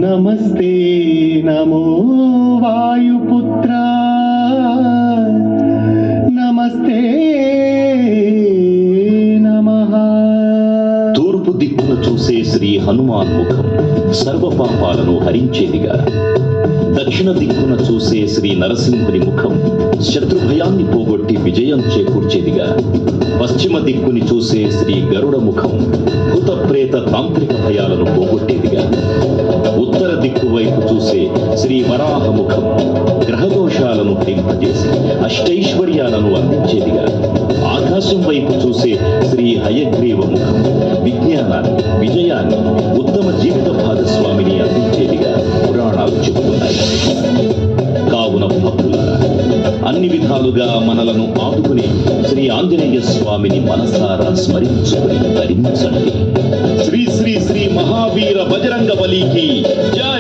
నమస్తే నమో వాయుపుత్ర నమస్తే నమః. తూర్పు దిక్కున చూసే శ్రీ హనుమాన్ ముఖం సర్వ పాపాలను హరించేదిగా, దక్షిణ దిక్కున చూసే శ్రీ నరసింహుని ముఖం శత్రుభయాన్ని పోగొట్టి విజయం చేకూర్చేదిగా, పశ్చిమ దిక్కుని చూసే శ్రీ గరుడ ముఖం భూత ప్రేత తాంత్రిక భయాలను పోగొట్టేదిగా, ఉత్తర దిక్కు వైపు చూసే శ్రీ వరాహ ముఖం గ్రహదోషాలను హరింపజేసి అష్టైశ్వర్యాలను అందించేదిగా, ఆకాశం వైపు చూసే శ్రీ హయగ్రీవ ముఖం విజ్ఞానాన్ని, విజయాన్ని, ఉత్తమ జీవిత భాగస్వామిని అందించేదిగా పురాణాలు చెబుతున్నాయి. కావున భక్తులారా, అన్ని విధాలుగా మనలను ఆదుకునే శ్రీ ఆంజనేయ స్వామిని మనసారా స్మరించుకుని ధరించండి. శ్రీ శ్రీ శ్రీ మహావీర బజరంగ బలికి జై.